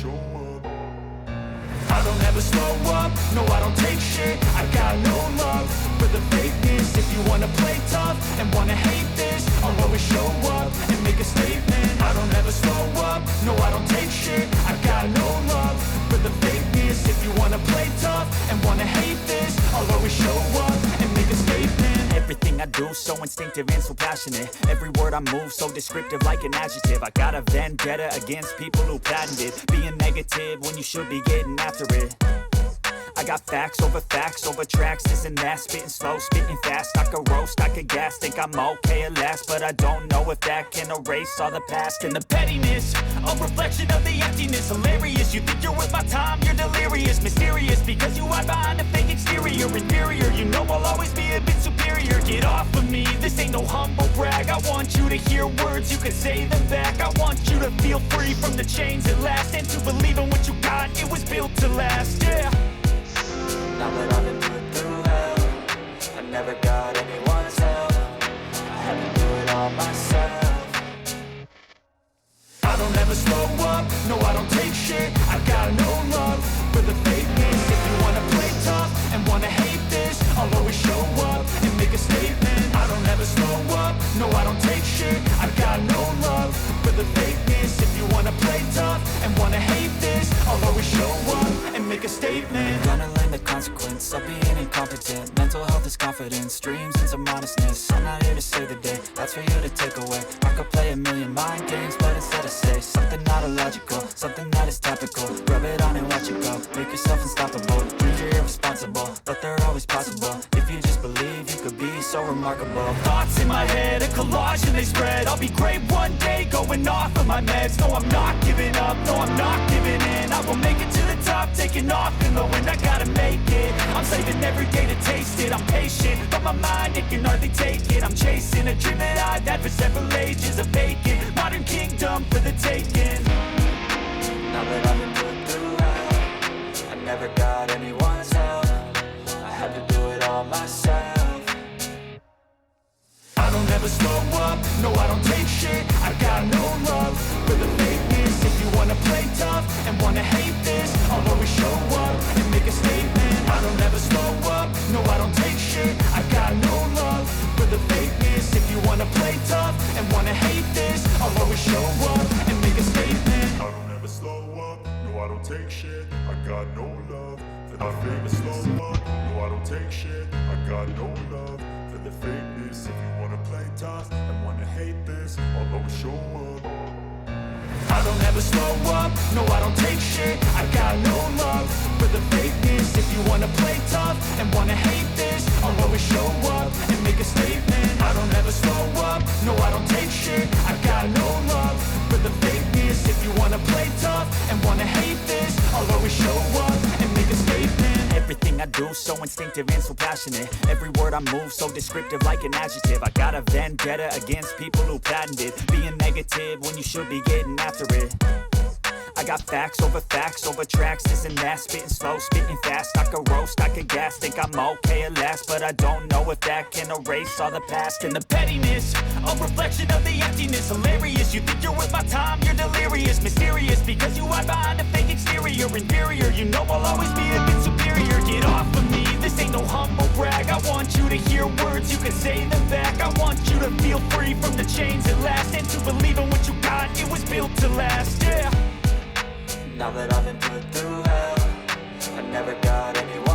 show up. I don't ever slow up, no I don't take shit. I got no love for the fakeness. If you wanna play tough and wanna hate this, I'll always show up and make a statement. I don't ever slow up, no I don't take shit. I got no love for the fakeness. If you wanna play tough and wanna hate this, I'll always show up and make a statement. Everything I do so instinctive and so passionate. Every word I move so descriptive like an adjective. I got a vendetta against people who patented being negative when you should be getting after it. I got facts over tracks, this and that. Spitting slow, spitting fast. I could roast, I could gas. Think I'm okay at last, but I don't know if that can erase all the past. And the pettiness, a reflection of the emptiness. Hilarious, you think you're worth my time, you're delirious. Mysterious, because you hide behind a fake exterior. Inferior, you know I'll always be a bit superior. Get off of me, this ain't no humble brag. I want you to hear words, you can say them back. I want you to feel free from the chains at last, and to believe in what you got, it was built to last, yeah. Now that I've been put through hell, I never got anyone's help. I had to do it all myself. I don't ever slow up, no I don't take shit. I got no love for the fakeness. If you wanna play tough and wanna hate this, I'll always show up and make a statement. I don't ever slow up, no I don't take shit. I got no love for the fakeness. If you wanna play tough and wanna hate this, I'll always show up and make a statement. Gonna learn the consequence of being incompetent. Mental health is confidence, dreams and some modestness. I'm not here to save the day, that's for you to take away. I could play a million mind games, but instead I say something not illogical, something that is topical. Rub it on and watch it go, make yourself unstoppable. Dreams are irresponsible, but they're always possible. If you just believe, you could be so remarkable. Thoughts in my head, a collage and they spread. I'll be great one day, going off of my meds. No, I'm not giving up, no, I'm not giving in. I will make it to the top, taking off in the wind. I gotta make it, I'm saving every day to taste it. I'm patient, but my mind, it can hardly take it. I'm chasing a dream that I've had for several ages. A vacant, modern kingdom for the taking. Now that I've been put through hell, I never got anyone's help. I had to do it all myself. I don't ever slow up, no I don't take shit. I got no love for the fakeness. If you wanna play tough and wanna hate this, I'll always show up and make a statement. I don't ever slow up, no I don't take shit. I got no love for the fakeness. If you wanna play tough and wanna hate this, I'll always show up and make a statement. I don't ever slow up, no I don't take shit. I got no love for the famous. Slow up, no I don't take shit. I got no love for the fakeness. If you wanna play tough and wanna hate this, I'll always show up. I don't ever slow up, no I don't take shit. I got no love for the fakeness. If you wanna play tough and wanna hate this, I'll always show up and make a statement. I don't ever slow up, no I don't take shit. I got no love for the fakeness. If you wanna play tough and wanna hate this, I'll always show up and make a statement. Everything I do so instinctive and so passionate. Every word I move so descriptive like an adjective. I got a vendetta against people who patented being negative when you should be getting after it. I got facts over tracks, this and that. Spitting slow, spitting fast. I could roast, I could gas. Think I'm okay at last, but I don't know if that can erase all the past. And the pettiness, a reflection of the emptiness. Hilarious, you think you're worth my time, you're delirious. Mysterious, because you hide behind a fake exterior. Inferior, you know I'll always be a bit superior. Get off of me, this ain't no humble brag. I want you to hear words, you can say them back. I want you to feel free from the chains at last, and to believe in what you got, it was built to last, yeah. Now that I've been put through hell, I never got anyone